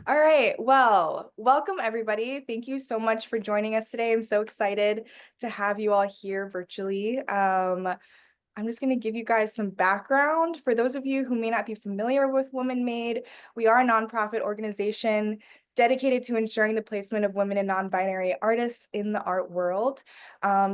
All right. Well, welcome everybody. Thank you so much for joining us today. I'm so excited to have you all here virtually. I'm just going to give you guys some background. For those of you who may not be familiar with Woman Made, we are a nonprofit organization dedicated to ensuring the placement of women and non-binary artists in the art world.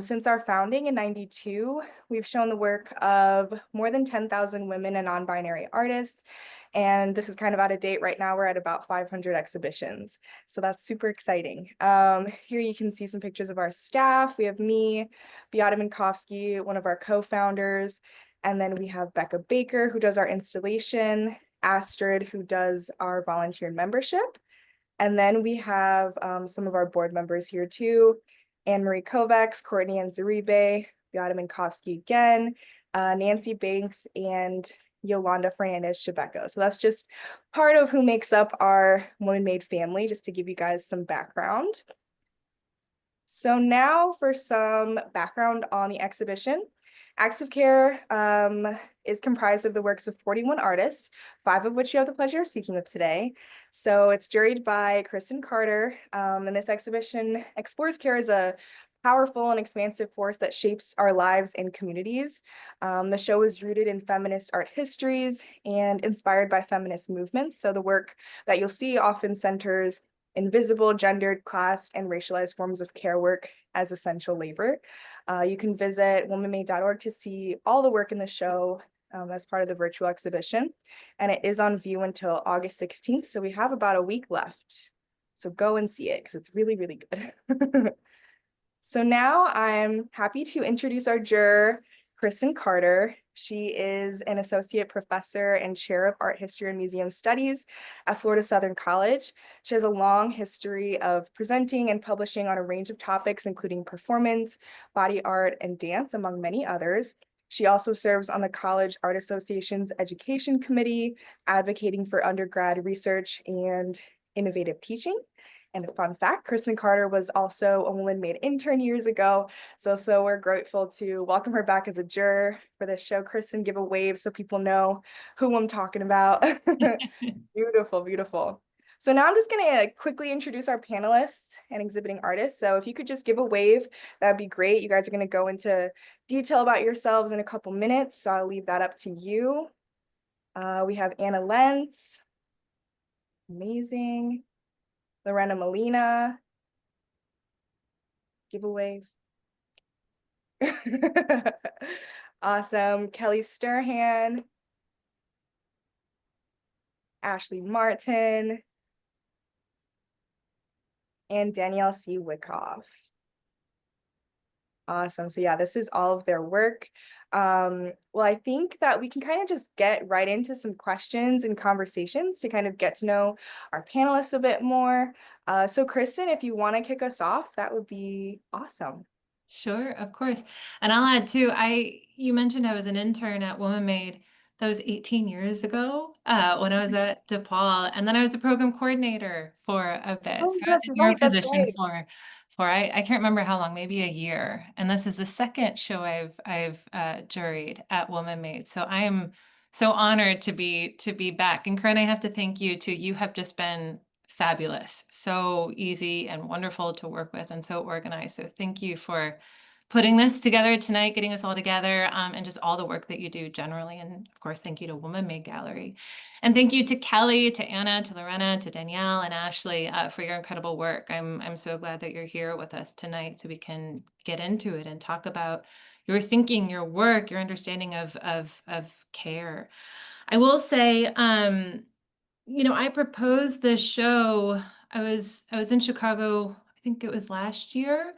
Since our founding in '92, we've shown the work of more than 10,000 women and non-binary artists. And this is kind of out of date right now. We're at about 500 exhibitions. So that's super exciting. Here you can see some pictures of our staff. We have me, Beata Minkowski, one of our co-founders. And then we have Becca Baker, who does our installation, Astrid, who does our volunteer membership. And then we have some of our board members here too, Anne-Marie Kovacs, Courtney and Zaribe, Beata Minkowski again, Nancy Banks, and Yolanda Fernandez-Chebeco. So that's just part of who makes up our Woman Made family, just to give you guys some background. So now for some background on the exhibition. Acts of Care is comprised of the works of 41 artists, 5 of which you have the pleasure of speaking with today. So it's juried by Kristen Carter, and this exhibition explores care as a powerful and expansive force that shapes our lives and communities. The show is rooted in feminist art histories and inspired by feminist movements. So the work that you'll see often centers invisible, gendered, class, and racialized forms of care work as essential labor. You can visit womanmade.org to see all the work in the show as part of the virtual exhibition. And it is on view until August 16th. So we have about a week left. So go and see it because it's really, really good. So now I'm happy to introduce our juror, Kristen Carter. She is an associate professor and chair of art history and museum studies at Florida Southern College. She has a long history of presenting and publishing on a range of topics, including performance, body art, and dance, among many others. She also serves on the College Art Association's Education Committee, advocating for undergrad research and innovative teaching. And a fun fact, Kristen Carter was also a Woman Made intern years ago. So we're grateful to welcome her back as a juror for this show. Kristen, give a wave so people know who I'm talking about. Beautiful, beautiful. So now I'm just gonna quickly introduce our panelists and exhibiting artists. So if you could just give a wave, that'd be great. You guys are gonna go into detail about yourselves in a couple minutes, so I'll leave that up to you. We have Anna Lentz, amazing. Lorena Molina, give a wave. Awesome. Kelly Sturhan, Ashley Martin, and Danielle C. Wyckoff. Awesome. So yeah, this is all of their work. Well, I think that we can kind of just get right into some questions and conversations to kind of get to know our panelists a bit more. So Kristen, if you want to kick us off, that would be awesome. Sure, of course. And I'll add too, you mentioned I was an intern at Woman Made. That was 18 years ago when I was at DePaul. And then I was the program coordinator for a bit. Oh, So I was that's in your right. That's position right. for I can't remember how long, maybe a year. And this is the second show I've juried at Woman Made. So I am so honored to be back. And Corinne, I have to thank you too. You have just been fabulous, so easy and wonderful to work with and so organized. So thank you for putting this together tonight, getting us all together, and just all the work that you do generally. And of course, thank you to Woman Made Gallery. And thank you to Kelly, to Anna, to Lorena, to Danielle, and Ashley for your incredible work. I'm so glad that you're here with us tonight so we can get into it and talk about your thinking, your work, your understanding of care. I will say, I proposed this show. I was in Chicago, I think it was last year,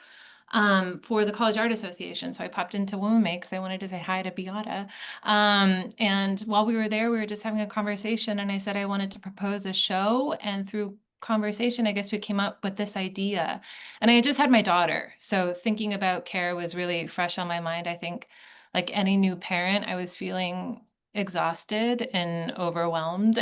for the College Art Association. So I popped into Woman Made because I wanted to say hi to Beata. And while we were there, we were just having a conversation, and I said I wanted to propose a show. And through conversation, I guess we came up with this idea. And I had just had my daughter, so thinking about care was really fresh on my mind. I think, like any new parent, I was feeling exhausted and overwhelmed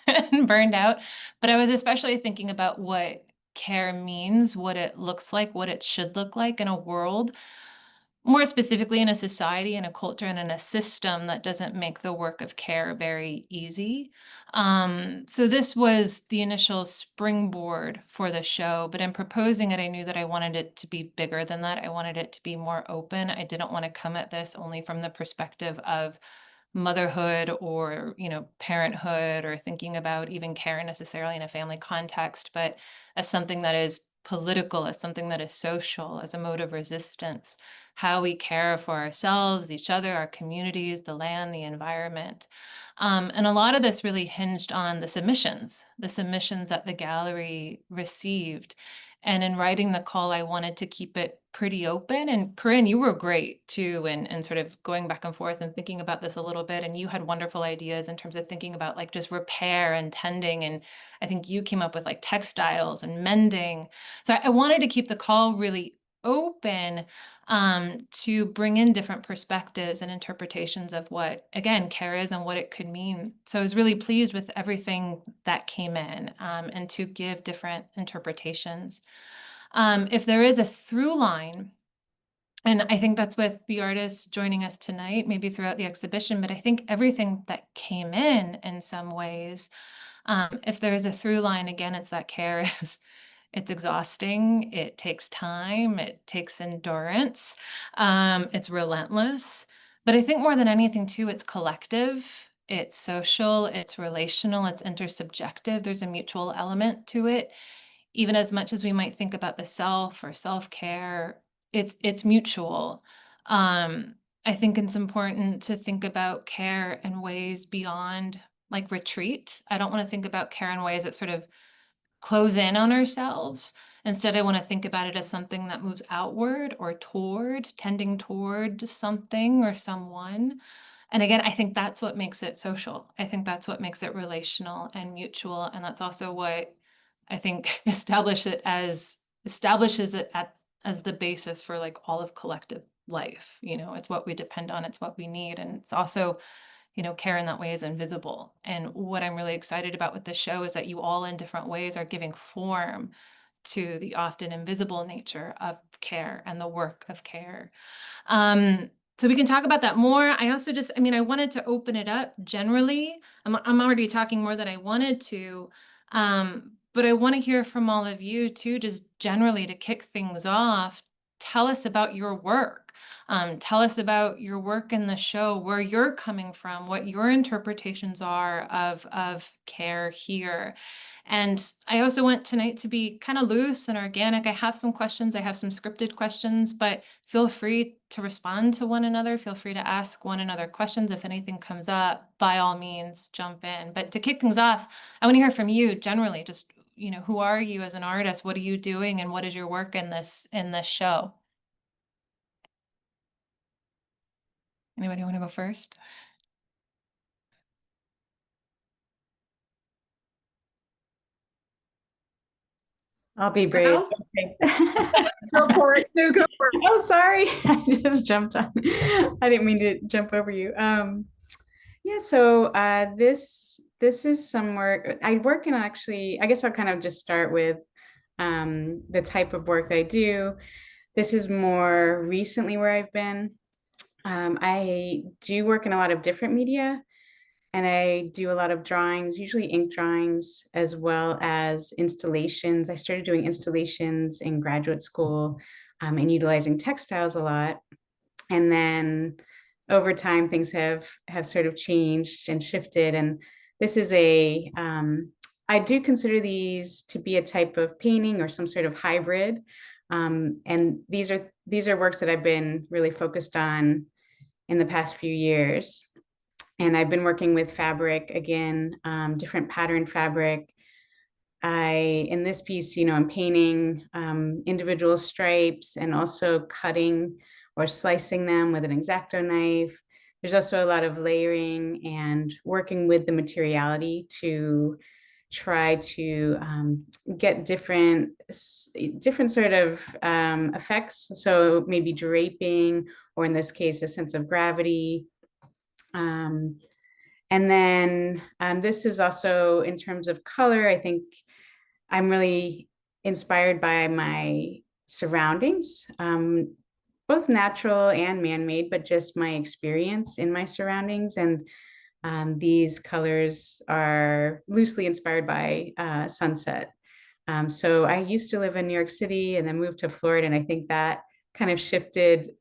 and burned out. But I was especially thinking about what care means, what it looks like, what it should look like in a world more specifically in a society, in a culture, and in a system that doesn't make the work of care very easy. So this was the initial springboard for the show, but in proposing it, I knew that I wanted it to be bigger than that. I wanted it to be more open. I didn't want to come at this only from the perspective of motherhood or, parenthood, or thinking about even care necessarily in a family context, but as something that is political, as something that is social, as a mode of resistance, how we care for ourselves, each other, our communities, the land, the environment. And a lot of this really hinged on the submissions that the gallery received. And in writing the call, I wanted to keep it pretty open. And Corinne, you were great too, and sort of going back and forth and thinking about this a little bit. And you had wonderful ideas in terms of thinking about like just repair and tending. And I think you came up with like textiles and mending. So I wanted to keep the call really open, to bring in different perspectives and interpretations of what, again, care is and what it could mean. So I was really pleased with everything that came in, and to give different interpretations. If there is a through line, and I think that's with the artists joining us tonight, maybe throughout the exhibition, but I think everything that came in some ways, if there is a through line, again, it's that care is it's exhausting, it takes time, it takes endurance, it's relentless. But I think more than anything too, it's collective, it's social, it's relational, it's intersubjective. There's a mutual element to it. Even as much as we might think about the self or self-care, it's mutual. I think it's important to think about care in ways beyond like retreat. I don't want to think about care in ways that sort of close in on ourselves. Instead, I want to think about it as something that moves outward or tending toward something or someone. And again, I think that's what makes it social. I think that's what makes it relational and mutual. And that's also what I think establishes it as the basis for like all of collective life. It's what we depend on, it's what we need. And it's also, care in that way is invisible. And what I'm really excited about with this show is that you all in different ways are giving form to the often invisible nature of care and the work of care. So we can talk about that more. I also I wanted to open it up generally. I'm already talking more than I wanted to, but I want to hear from all of you too, just generally to kick things off. Tell us about your work. Tell us about your work in the show, where you're coming from, what your interpretations are of care here. And I also want tonight to be kind of loose and organic. I have some questions, I have some scripted questions, but feel free to respond to one another. Feel free to ask one another questions. If anything comes up, by all means, jump in. But to kick things off, I want to hear from you generally, just, who are you as an artist? What are you doing? And what is your work in this show? Anybody want to go first? I'll be brave. Okay. Go for it. No, go for it. Oh, sorry. I just jumped on. I didn't mean to jump over you. Yeah, so this is some work. I work in actually, I guess I'll kind of just start with the type of work that I do. This is more recently where I've been. I do work in a lot of different media, and I do a lot of drawings, usually ink drawings, as well as installations. I started doing installations in graduate school, and utilizing textiles a lot. And then over time, things have sort of changed and shifted. And this is I do consider these to be a type of painting or some sort of hybrid. And these are works that I've been really focused on in the past few years. And I've been working with fabric again, different pattern fabric. In this piece, I'm painting individual stripes and also cutting or slicing them with an X-Acto knife. There's also a lot of layering and working with the materiality to try to get different sort of effects. So maybe draping, or in this case, a sense of gravity. And then this is also in terms of color. I think I'm really inspired by my surroundings. both natural and man-made, but just my experience in my surroundings. And these colors are loosely inspired by sunset. So I used to live in New York City and then moved to Florida. And I think that kind of shifted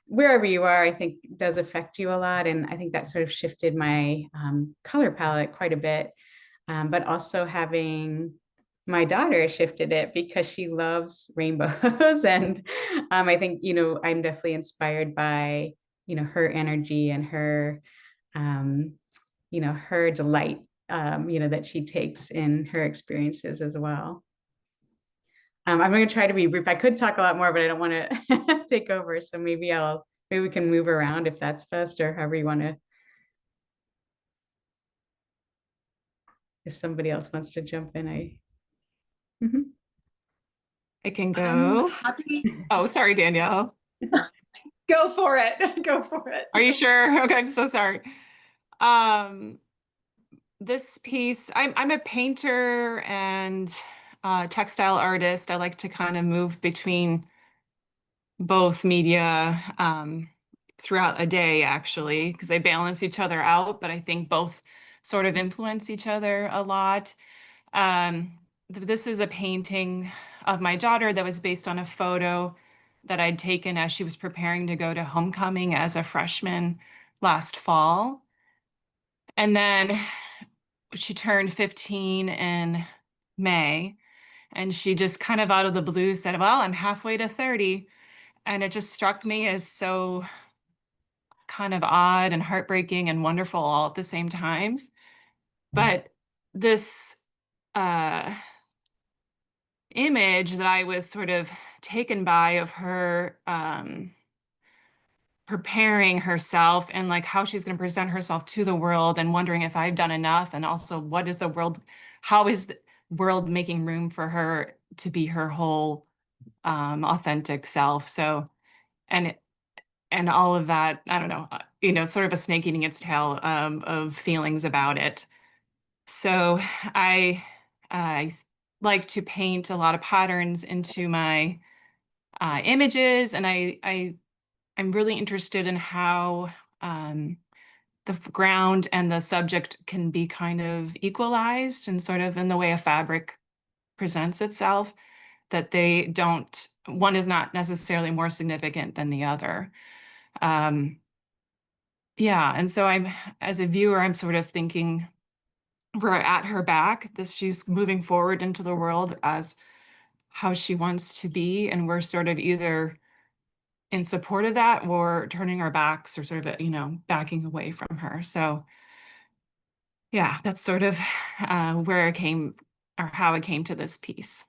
wherever you are, I think does affect you a lot. And I think that sort of shifted my color palette quite a bit. But also having my daughter shifted it because she loves rainbows. And I think, I'm definitely inspired by, her energy and her, um, her delight, that she takes in her experiences as well. I'm going to try to be brief. I could talk a lot more, but I don't want to take over. So maybe we can move around if that's best, or however you want to. If somebody else wants to jump in, I can I'm go. happy. Oh, sorry, Danielle. Go for it. Go for it. Are you sure? Okay, I'm so sorry. Um, this piece, I'm a painter and textile artist. I like to kind of move between both media throughout a day, actually, because they balance each other out, but I think both sort of influence each other a lot. This is a painting of my daughter that was based on a photo that I'd taken as she was preparing to go to homecoming as a freshman last fall. And then she turned 15 in May, and she just kind of out of the blue said, "Well, I'm halfway to 30." And it just struck me as so kind of odd and heartbreaking and wonderful all at the same time. But this uh, image that I was sort of taken by of her preparing herself and like how she's going to present herself to the world and wondering if I've done enough, and also what is the world, how is the world making room for her to be her whole authentic self. So and and all of that, I don't know, sort of a snake eating its tail of feelings about it. So I like to paint a lot of patterns into my images, and I'm really interested in how the ground and the subject can be kind of equalized and sort of in the way a fabric presents itself, that they don't, one is not necessarily more significant than the other. Yeah, and so as a viewer, I'm sort of thinking we're at her back, this she's moving forward into the world as how she wants to be, and we're sort of either in support of that or turning our backs or sort of, backing away from her. So yeah, that's sort of where it came or how it came to this piece.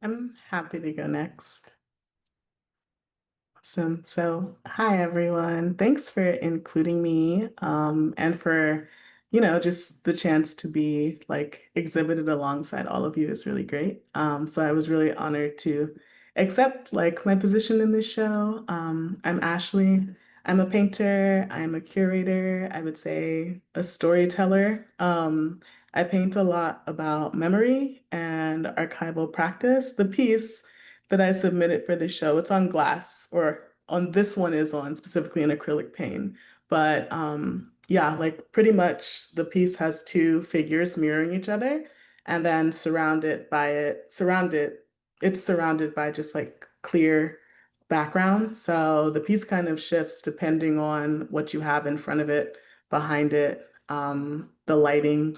I'm happy to go next. Awesome. So, hi everyone. Thanks for including me, and for, just the chance to be like exhibited alongside all of you is really great. So I was really honored to accept like my position in this show. I'm Ashley. I'm a painter. I'm a curator. I would say a storyteller. I paint a lot about memory and archival practice. The piece that I submitted for the show. It's on glass, or on this one is on specifically an acrylic paint. But yeah, like pretty much the piece has two figures mirroring each other, and then it's surrounded by just like clear background. So the piece kind of shifts depending on what you have in front of it, behind it, the lighting.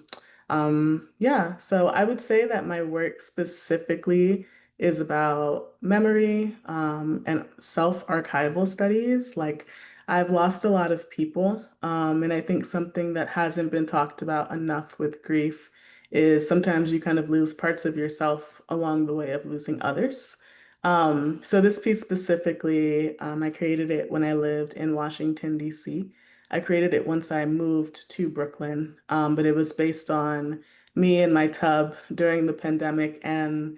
Yeah, so I would say that my work specifically is about memory, and self-archival studies. Like, I've lost a lot of people, and I think something that hasn't been talked about enough with grief is sometimes you kind of lose parts of yourself along the way of losing others. So this piece specifically, I created it when I lived in Washington, D.C. I created it once I moved to Brooklyn, but it was based on me and my tub during the pandemic, and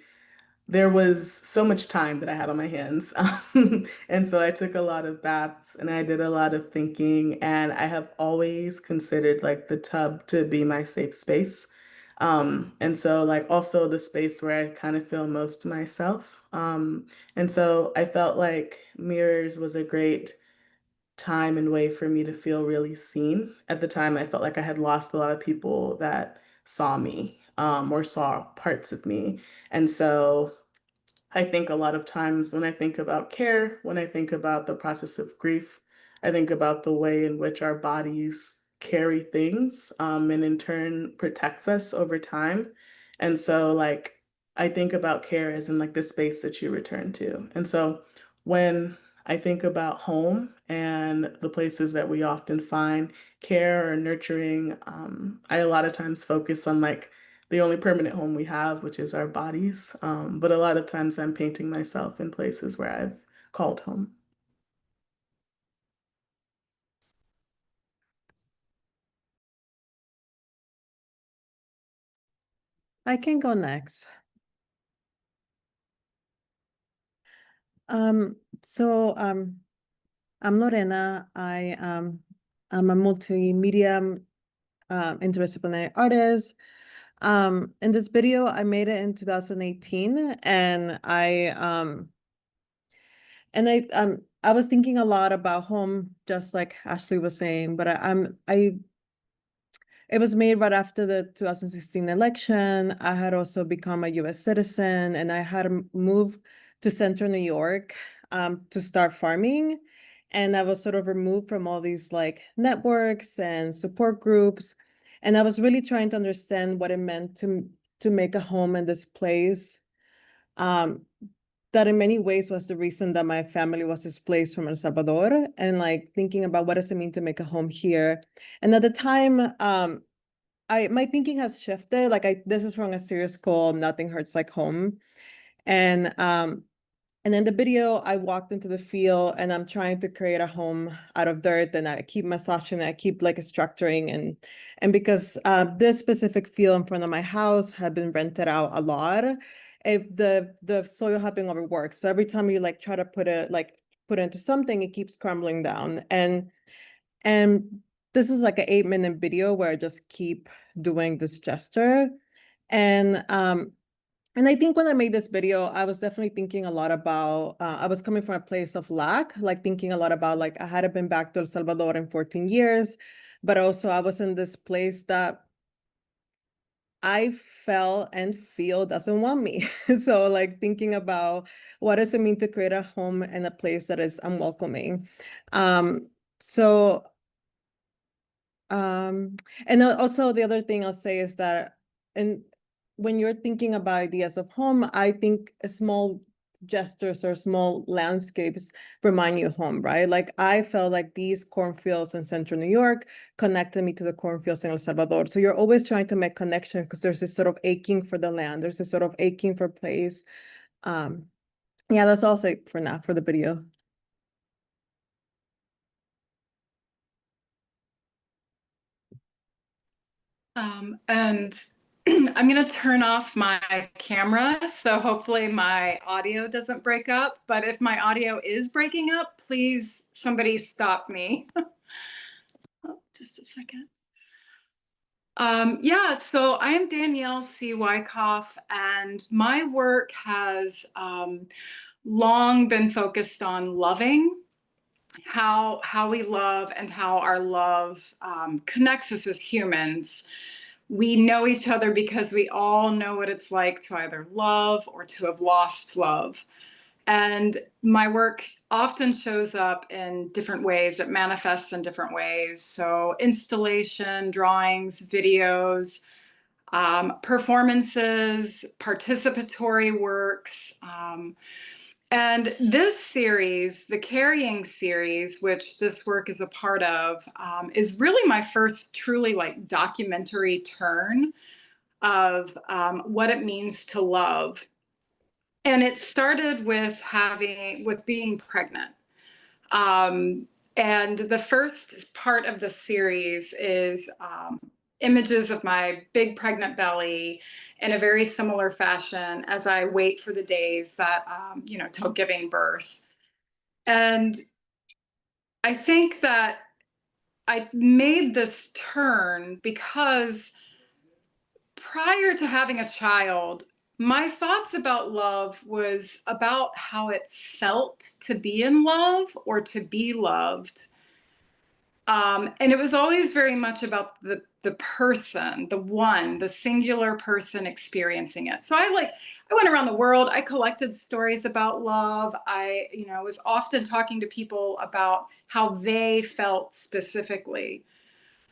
there was so much time that I had on my hands. And so I took a lot of baths and I did a lot of thinking, and I have always considered like the tub to be my safe space. And so like also the space where I kind of feel most myself. And so I felt like mirrors was a great time and way for me to feel really seen. At the time, I felt like I had lost a lot of people that saw me, or saw parts of me. And so I think a lot of times when I think about care, when I think about the process of grief, I think about the way in which our bodies carry things, and in turn protects us over time. And so, like, I think about care as in like the space that you return to. And so, when I think about home and the places that we often find care or nurturing, I a lot of times focus on like the only permanent home we have, which is our bodies. But a lot of times I'm painting myself in places where I've called home. I can go next. So I'm Lorena. I'm a multimedia interdisciplinary artist. In this video, I made it in 2018, and I was thinking a lot about home, just like Ashley was saying, but it was made right after the 2016 election. I had also become a US citizen, and I had to move to Central New York to start farming. And I was sort of removed from all these like networks and support groups. And I was really trying to understand what it meant to make a home in this place. That in many ways was the reason that my family was displaced from El Salvador, and like thinking about what does it mean to make a home here. And at the time, my thinking has shifted. Like this is from a series called Nothing Hurts Like Home. And in the video, I walked into the field and I'm trying to create a home out of dirt, and I keep massaging, I keep like structuring, and because this specific field in front of my house had been rented out a lot, the soil had been overworked. So every time you like try to put it into something, it keeps crumbling down. And this is like an 8-minute video where I just keep doing this gesture. And I think when I made this video, I was definitely thinking a lot about, I was coming from a place of lack, like thinking a lot about like I hadn't been back to El Salvador in 14 years, but also I was in this place that I felt and feel doesn't want me. So like thinking about what does it mean to create a home in a place that is unwelcoming. So and also the other thing I'll say is that, and when you're thinking about ideas of home, I think small gestures or small landscapes remind you of home, right? Like I felt like these cornfields in Central New York connected me to the cornfields in El Salvador. So you're always trying to make connection because there's this sort of aching for the land. There's this sort of aching for place. Yeah, that's all I'll say for now for the video. And I'm going to turn off my camera, so hopefully my audio doesn't break up. But if my audio is breaking up, please somebody stop me. Oh, just a second. Yeah, so I am Danielle C. Wyckoff, and my work has long been focused on loving, how we love and how our love connects us as humans. We know each other because we all know what it's like to either love or to have lost love. And my work often shows up in different ways. It manifests in different ways. So installation, drawings, videos, performances, participatory works. And this series, the Carrying series, which this work is a part of, is really my first truly like documentary turn of what it means to love. And it started with being pregnant. And the first part of the series is images of my big pregnant belly in a very similar fashion as I wait for the days that, till giving birth. And I think that I made this turn because prior to having a child, my thoughts about love was about how it felt to be in love or to be loved. And it was always very much about the person, the one, the singular person experiencing it. So I went around the world. I collected stories about love. I, was often talking to people about how they felt specifically.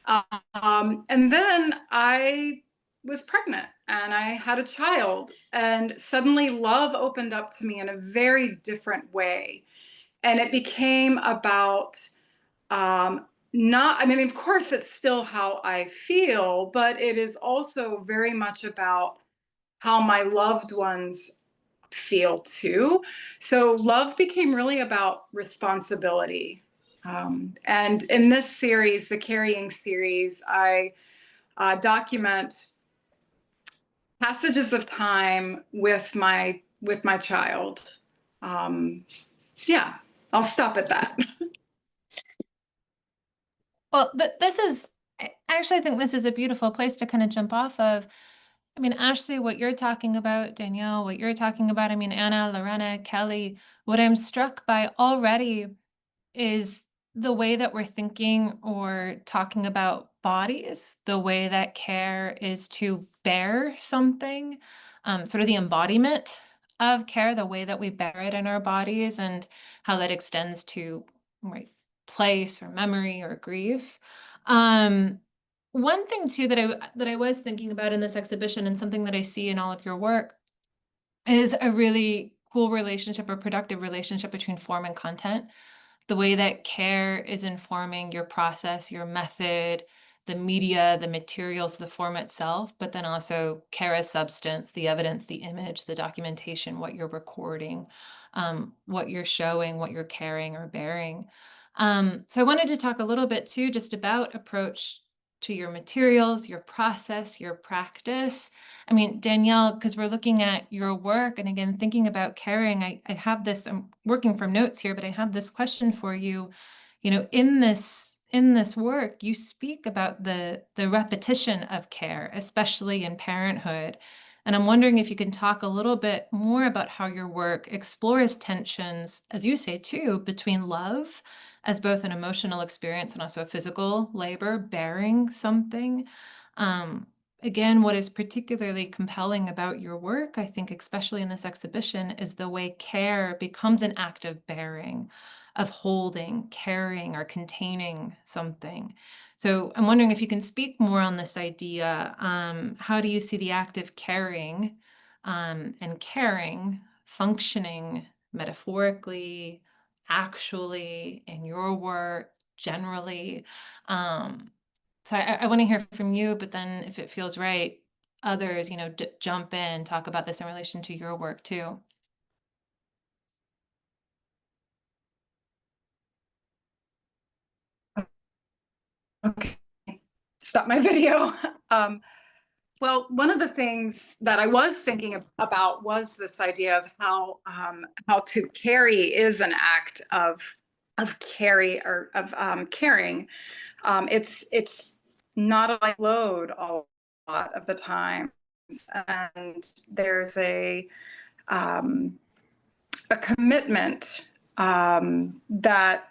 And then I was pregnant and I had a child, and suddenly love opened up to me in a very different way. And it became about, of course, it's still how I feel, but it is also very much about how my loved ones feel too. So love became really about responsibility. And in this series, the Carrying series, I document passages of time with my child. Yeah, I'll stop at that. Well, I actually think this is a beautiful place to kind of jump off of. I mean, Ashley, what you're talking about, Danielle, what you're talking about, I mean, Anna, Lorena, Kelly, what I'm struck by already is the way that we're thinking or talking about bodies, the way that care is to bear something, sort of the embodiment of care, the way that we bear it in our bodies, and how that extends to, right, place or memory or grief. One thing too that I was thinking about in this exhibition, and something that I see in all of your work, is a really cool relationship or productive relationship between form and content. The way that care is informing your process, your method, the media, the materials, the form itself, but then also care as substance, the evidence, the image, the documentation, what you're recording, what you're showing, what you're carrying or bearing. So I wanted to talk a little bit too, just about approach to your materials, your process, your practice. I mean, Danielle, because we're looking at your work and again, thinking about caring, I have this, I'm working from notes here, but I have this question for you. In this work, you speak about the repetition of care, especially in parenthood. And I'm wondering if you can talk a little bit more about how your work explores tensions, as you say too, between love as both an emotional experience and also a physical labor, bearing something. Again, what is particularly compelling about your work, I think, especially in this exhibition, is the way care becomes an act of bearing, of holding, carrying, or containing something. So I'm wondering if you can speak more on this idea. How do you see the act of carrying and caring functioning metaphorically, actually, in your work, generally? So I want to hear from you, but then if it feels right, others, jump in, talk about this in relation to your work too. Okay, stop my video. Well, one of the things that I was thinking about was this idea of how to carry is an act of carry or of caring. It's not a light load a lot of the time, and there's a commitment that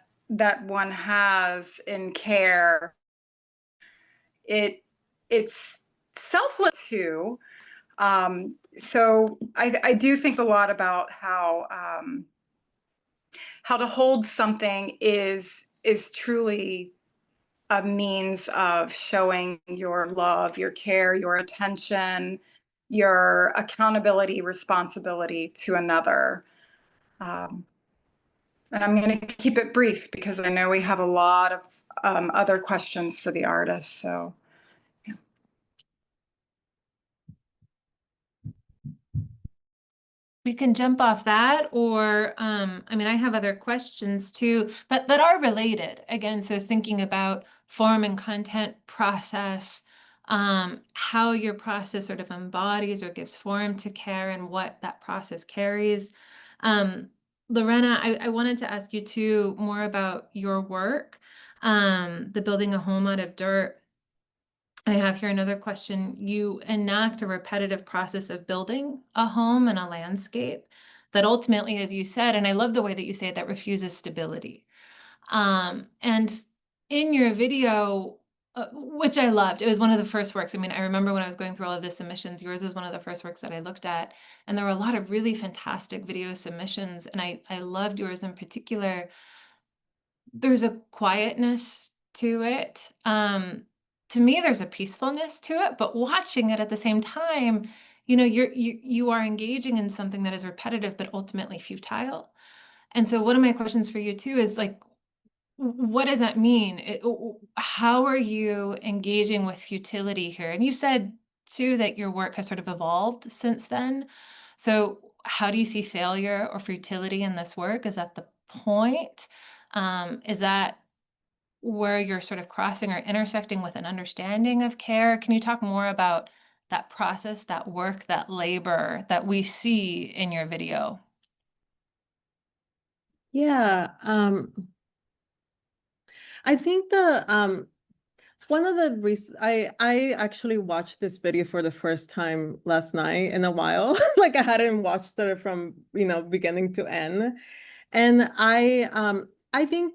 one has in care. It's selfless too. So I do think a lot about how to hold something is truly a means of showing your love, your care, your attention, your accountability, responsibility to another. And I'm going to keep it brief because I know we have a lot of other questions for the artist. So. We can jump off that, or I have other questions too that are related. Again, so thinking about form and content, process, how your process sort of embodies or gives form to care and what that process carries. Lorena, I wanted to ask you too more about your work, the building a home out of dirt. I have here another question. You enact a repetitive process of building a home and a landscape that ultimately, as you said, and I love the way that you say it, that refuses stability. And in your video, which I loved, it was one of the first works. I mean, I remember when I was going through all of the submissions, yours was one of the first works that I looked at, and there were a lot of really fantastic video submissions, and I loved yours in particular. There's a quietness to it. To me, there's a peacefulness to it, but watching it at the same time, you know, you are engaging in something that is repetitive, but ultimately futile. And so one of my questions for you too is like, what does that mean? How are you engaging with futility here? And you said too that your work has sort of evolved since then. So how do you see failure or futility in this work? Is that the point? Is that where you're sort of crossing or intersecting with an understanding of care? Can you talk more about that process, that work, that labor that we see in your video? Yeah, I think one of the reasons I actually watched this video for the first time last night in a while. Like I hadn't watched it from, beginning to end. And I think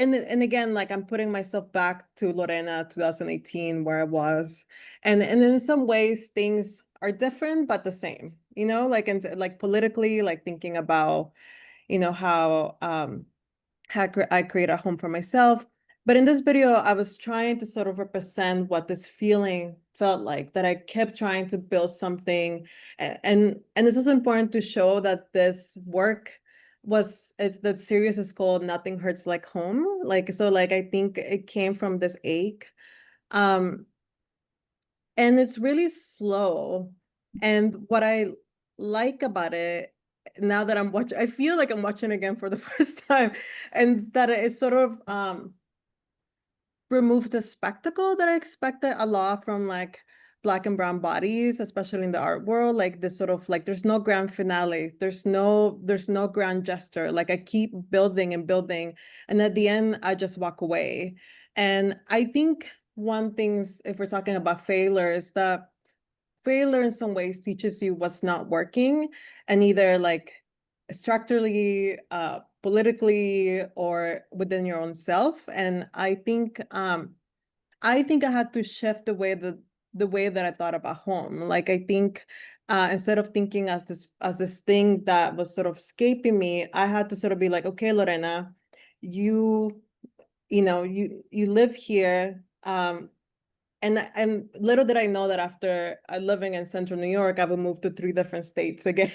and again, like I'm putting myself back to Lorena 2018 where I was. And in some ways things are different but the same, like politically, like thinking about, how I create a home for myself. But in this video, I was trying to sort of represent what this feeling felt like, that I kept trying to build something. And it's also important to show that this work it's the series is called Nothing Hurts Like Home. Like I think it came from this ache. Um, and it's really slow. And what I like about it now that I'm watching, I feel like I'm watching again for the first time, and that it sort of removes the spectacle that I expected a lot from like Black and brown bodies, especially in the art world. Like this sort of like there's no grand finale, there's no grand gesture. Like I keep building and building, and at the end I just walk away. And I think one thing's, if we're talking about failure, is that failure in some ways teaches you what's not working, and either like structurally, politically, or within your own self. And I think I had to shift the way that I thought about home. Like I think instead of thinking as this thing that was sort of escaping me, I had to sort of be like, okay, Lorena, you you live here. And little did I know that after living in Central New York, I would move to 3 different states again.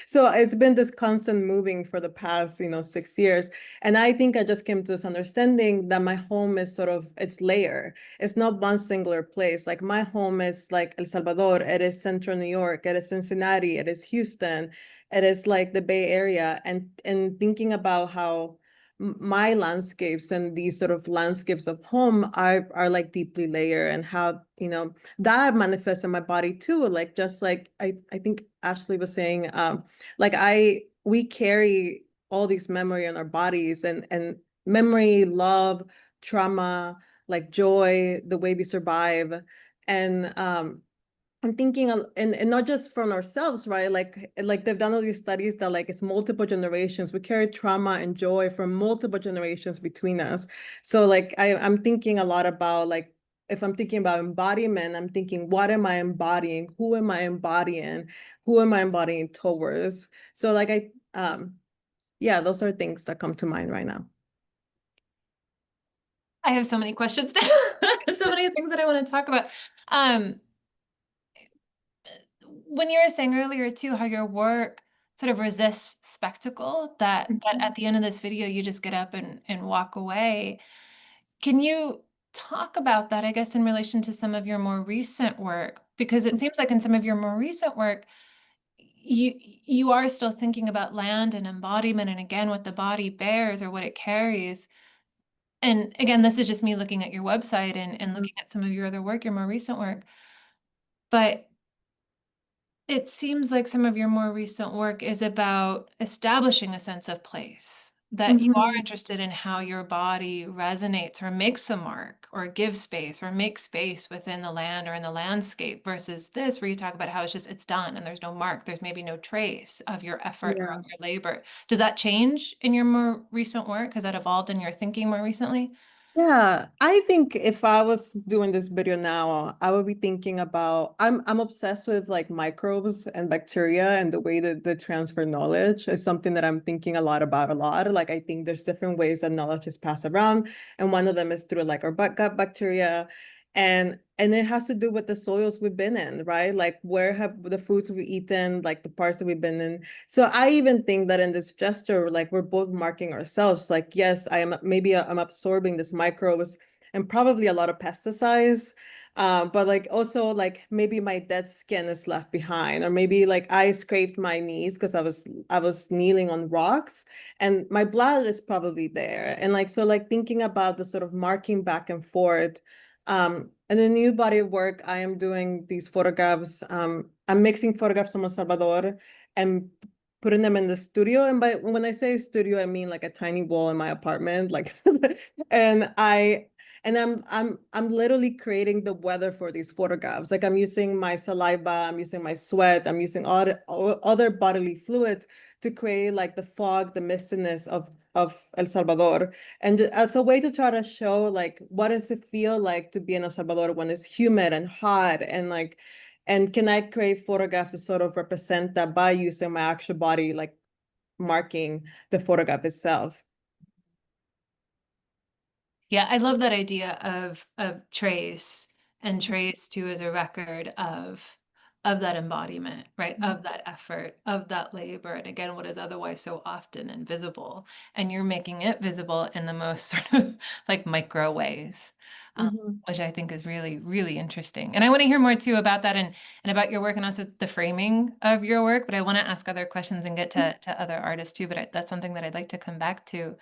So it's been this constant moving for the past, 6 years. And I think I just came to this understanding that my home is sort of, it's layer. It's not one singular place. Like my home is like El Salvador, it is Central New York, it is Cincinnati, it is Houston, it is like the Bay Area. And thinking about how my landscapes and these sort of landscapes of home are like deeply layered, and how that manifests in my body too. Like just like I think Ashley was saying, like we carry all these memory in our bodies, and memory, love, trauma, like joy, the way we survive. And I'm thinking, and not just from ourselves, right? Like they've done all these studies that like it's multiple generations. We carry trauma and joy from multiple generations between us. So like I'm thinking a lot about, like, if I'm thinking about embodiment, I'm thinking, what am I embodying? Who am I embodying? Who am I embodying towards? So like yeah, those are things that come to mind right now. I have so many questions, so many things that I want to talk about. When you were saying earlier too, how your work sort of resists spectacle, that at the end of this video, you just get up and walk away. Can you talk about that, I guess, in relation to some of your more recent work? Because it seems like in some of your more recent work, you are still thinking about land and embodiment, and again, what the body bears or what it carries. And again, this is just me looking at your website and looking at some of your other work, your more recent work. But it seems like some of your more recent work is about establishing a sense of place, that you are interested in how your body resonates or makes a mark or give space or make space within the land or in the landscape versus this where you talk about how it's done and there's no mark, there's maybe no trace of your effort or Yeah. of your labor. Does that change in your more recent work? Has that evolved in your thinking more recently? Yeah, I think if I was doing this video now, I would be thinking about I'm obsessed with like microbes and bacteria and the way that they transfer knowledge is something that I'm thinking a lot about a lot. Like I think there's different ways that knowledge is passed around, and one of them is through like our gut bacteria, and it has to do with the soils we've been in, right? Like where have the foods we've eaten, like the parts that we've been in. So I even think that in this gesture, like we're both marking ourselves. Like, yes, I'm absorbing this microbes and probably a lot of pesticides. But like also like maybe my dead skin is left behind, or maybe like I scraped my knees because I was kneeling on rocks and my blood is probably there. And like so like thinking about the sort of marking back and forth. In the new body of work, I am doing these photographs. I'm mixing photographs from El Salvador and putting them in the studio. And when I say studio, I mean like a tiny wall in my apartment. Like, and I and I'm literally creating the weather for these photographs. Like I'm using my saliva, I'm using my sweat, I'm using all other bodily fluids to create like the fog, the mistiness of El Salvador. And as a way to try to show like what does it feel like to be in El Salvador when it's humid and hot and like and can I create photographs to sort of represent that by using my actual body, like marking the photograph itself? Yeah, I love that idea of trace and trace too as a record of that embodiment, right? Of that effort, of that labor, and again, what is otherwise so often invisible, and you're making it visible in the most sort of like micro ways. Which I think is really, really interesting. And I want to hear more too about that and about your work and also the framing of your work. But I want to ask other questions and get to other artists too. But that's something that I'd like to come back to.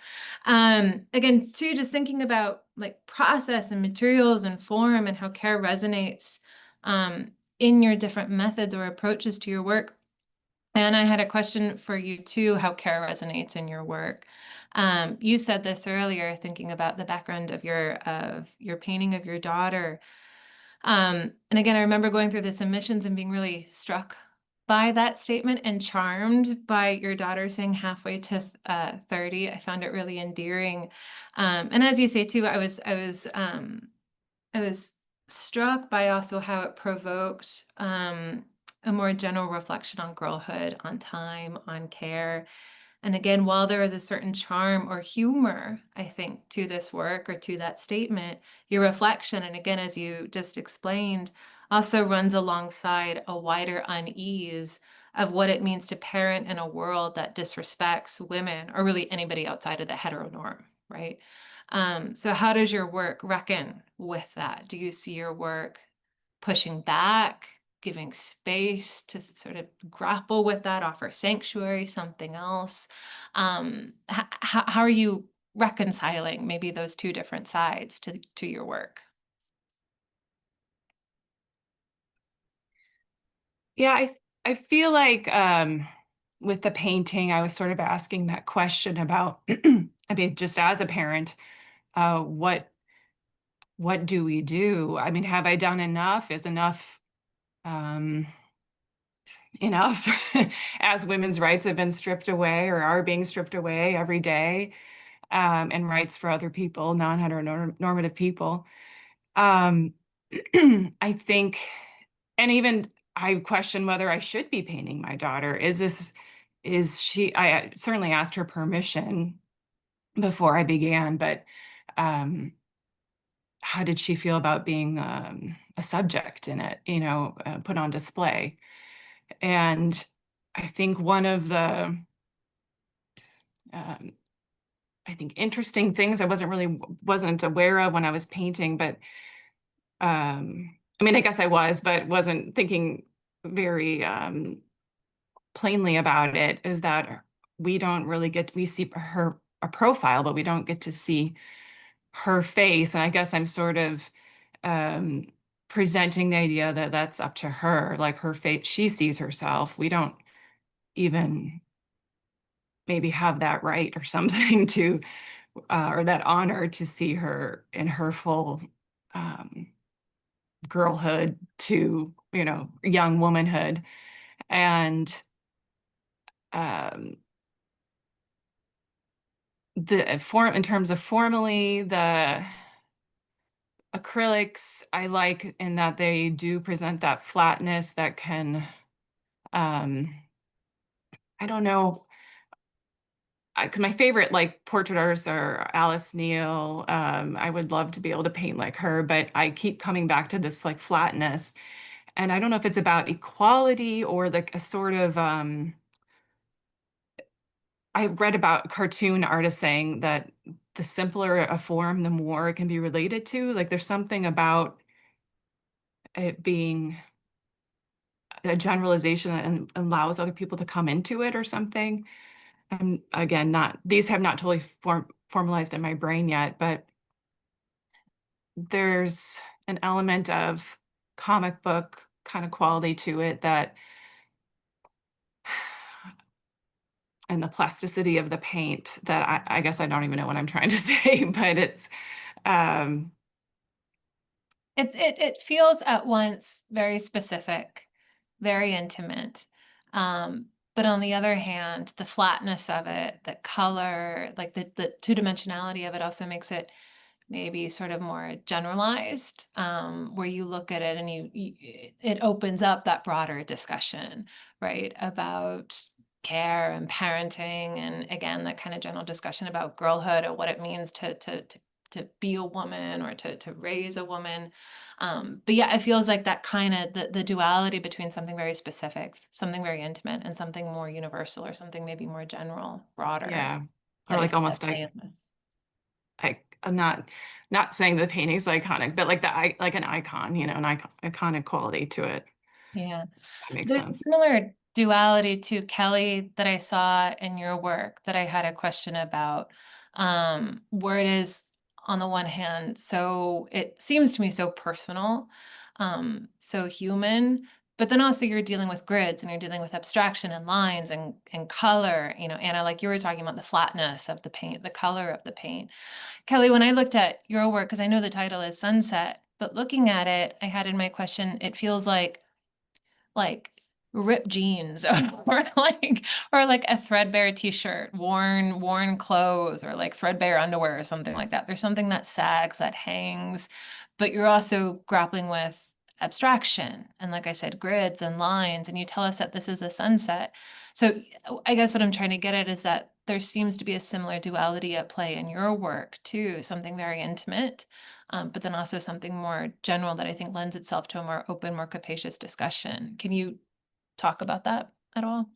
Again, too, just thinking about like process and materials and form and how care resonates in your different methods or approaches to your work. And I had a question for you too, how care resonates in your work. You said this earlier, thinking about the background of your painting of your daughter. And again, I remember going through the submissions and being really struck by that statement and charmed by your daughter saying halfway to 30. I found it really endearing. And as you say too, I was struck by also how it provoked a more general reflection on girlhood, on time, on care. And again, while there is a certain charm or humor, I think, to this work or to that statement, your reflection, and again, as you just explained, also runs alongside a wider unease of what it means to parent in a world that disrespects women or really anybody outside of the heteronorm, right? So how does your work reckon with that? Do you see your work pushing back, giving space to sort of grapple with that, offer sanctuary, something else? How are you reconciling maybe those two different sides to your work? Yeah, I feel like with the painting, I was sort of asking that question about, I mean, just as a parent, what do we do? I mean, have I done enough? Is enough enough as women's rights have been stripped away or are being stripped away every day, and rights for other people, non-heteronormative people. I think, and even I question whether I should be painting my daughter. I certainly asked her permission before I began, but how did she feel about being a subject in it, put on display? And I think one of the I think interesting things I wasn't aware of when I was painting, but I mean, I guess I was, but wasn't thinking very plainly about it, is that we see a profile, but we don't get to see her face. And I guess I'm sort of presenting the idea that that's up to her, like her face, she sees herself. We don't even maybe have that right or something to, or that honor to see her in her full girlhood to, young womanhood. And the form, in terms of formally, the acrylics I like in that they do present that flatness that can, I don't know, because my favorite like portrait artists are Alice Neal. I would love to be able to paint like her, but I keep coming back to this like flatness. And I don't know if it's about equality or like a sort of, I read about cartoon artists saying that the simpler a form, the more it can be related to. Like there's something about it being a generalization and allows other people to come into it or something. And again, these have not totally formalized in my brain yet, but there's an element of comic book kind of quality to it that, and the plasticity of the paint that I guess I don't even know what I'm trying to say, but it feels at once very specific, very intimate. But on the other hand, the flatness of it, the color, like the two-dimensionality of it also makes it maybe sort of more generalized, where you look at it and it opens up that broader discussion, right? About care and parenting, and again, that kind of general discussion about girlhood or what it means to be a woman or to raise a woman. But yeah, it feels like that kind of the duality between something very specific, something very intimate, and something more universal or something maybe more general, broader. yeah, that or I like see almost at play in this. I'm not saying the painting's iconic, but like like an icon, an iconic quality to it. Yeah. That makes There's a sense. similar duality to Kelly that I saw in your work that I had a question about, where it is on the one hand, so it seems to me so personal, so human, but then also you're dealing with grids and you're dealing with abstraction and lines and color, Anna, like you were talking about the flatness of the paint, the color of the paint. Kelly, when I looked at your work, because I know the title is Sunset, but looking at it, I had in my question, it feels like ripped jeans or like a threadbare t-shirt, worn clothes, or like threadbare underwear or something like that. There's something that sags, that hangs, but you're also grappling with abstraction and, like I said, grids and lines, and you tell us that this is a sunset. So I guess what I'm trying to get at is that there seems to be a similar duality at play in your work too, something very intimate, but then also something more general that I think lends itself to a more open, more capacious discussion. Can you talk about that at all?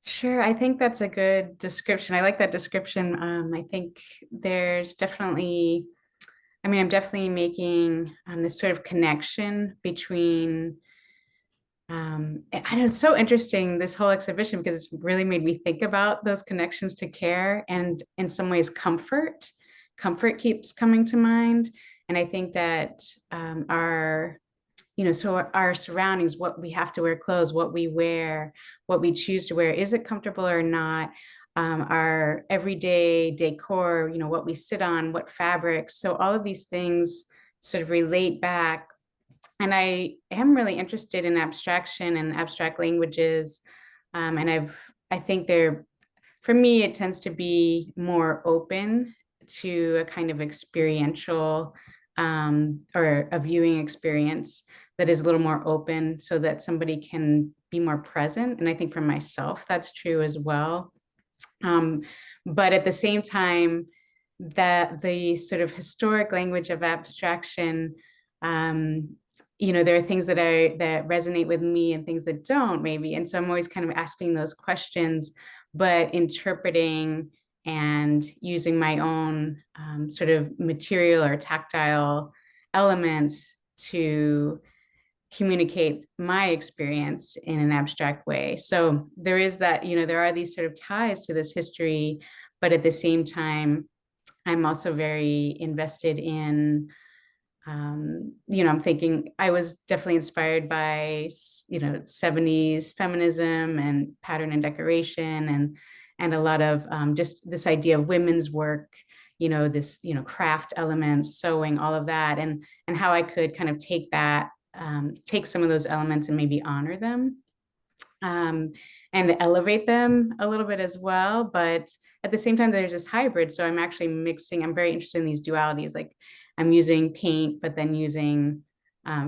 Sure, I think that's a good description. I like that description. I think there's definitely, I'm definitely making this sort of connection between, I know it's so interesting, this whole exhibition, because it's really made me think about those connections to care and in some ways comfort. Comfort keeps coming to mind. And I think that so our surroundings, what we have to wear, clothes, what we wear, what we choose to wear, is it comfortable or not? Our everyday decor, what we sit on, what fabrics. So all of these things sort of relate back. And I am really interested in abstraction and abstract languages. And I think for me, it tends to be more open to a kind of experiential or a viewing experience that is a little more open so that somebody can be more present. And I think for myself, that's true as well. But at the same time, that the sort of historic language of abstraction, there are things that resonate with me and things that don't, maybe. And so I'm always kind of asking those questions, but interpreting and using my own sort of material or tactile elements to communicate my experience in an abstract way. So there is that, there are these sort of ties to this history, but at the same time, I'm also very invested in, I'm thinking I was definitely inspired by, 70s feminism and pattern and decoration and a lot of just this idea of women's work, this, craft elements, sewing, all of that, and how I could kind of take that, take some of those elements and maybe honor them, and elevate them a little bit as well. But at the same time, there's this hybrid. So I'm actually mixing, I'm very interested in these dualities. Like I'm using paint, but then using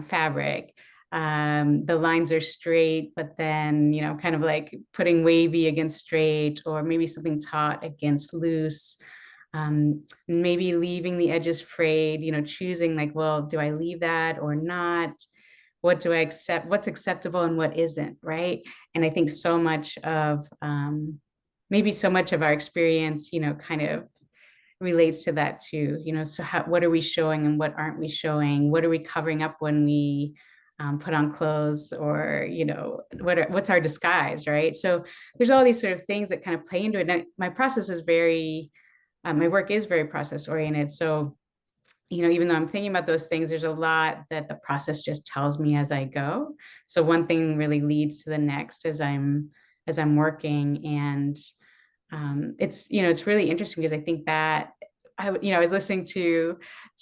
fabric. The lines are straight, but then, kind of like putting wavy against straight, or maybe something taut against loose. Maybe leaving the edges frayed, choosing like, well, do I leave that or not? What do I accept? What's acceptable and what isn't, right? And I think so much of maybe so much of our experience, kind of relates to that too. So what are we showing and what aren't we showing? What are we covering up when we put on clothes, or what's our disguise, right? So there's all these sort of things that kind of play into it. And my process is my work is very process oriented. So even though I'm thinking about those things, there's a lot that the process just tells me as I go. So one thing really leads to the next as I'm working. And it's really interesting, because I think that I was listening to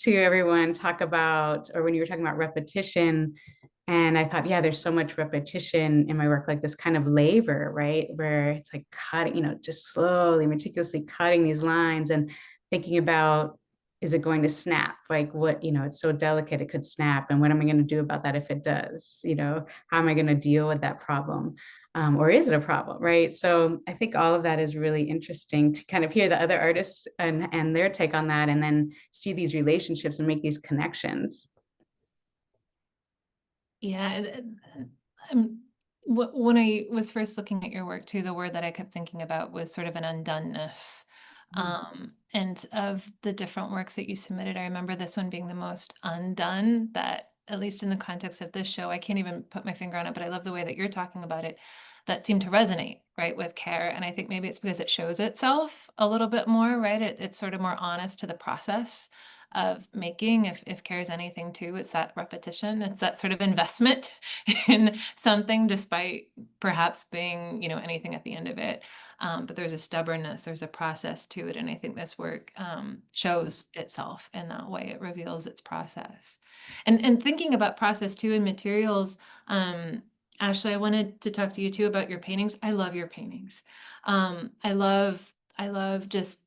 everyone talk about, or when you were talking about repetition, and I thought, yeah, there's so much repetition in my work, like this kind of labor, right? Where it's like cutting, just slowly, meticulously cutting these lines and thinking about, is it going to snap? Like what, it's so delicate, it could snap. And what am I going to do about that if it does? How am I going to deal with that problem? Or is it a problem, right? So I think all of that is really interesting to kind of hear the other artists and their take on that, and then see these relationships and make these connections. Yeah. When I was first looking at your work too, the word that I kept thinking about was sort of an undoneness. And of the different works that you submitted, I remember this one being the most undone, that at least in the context of this show, I can't even put my finger on it, but I love the way that you're talking about it, that seemed to resonate, right, with care. And I think maybe it's because it shows itself a little bit more, right? It's sort of more honest to the process of making. If care is anything too, it's that repetition, it's that sort of investment in something, despite perhaps being, anything at the end of it. But there's a stubbornness, there's a process to it. And I think this work shows itself in that way. It reveals its process. And thinking about process too, and materials, Ashley, I wanted to talk to you too about your paintings. I love your paintings. I love just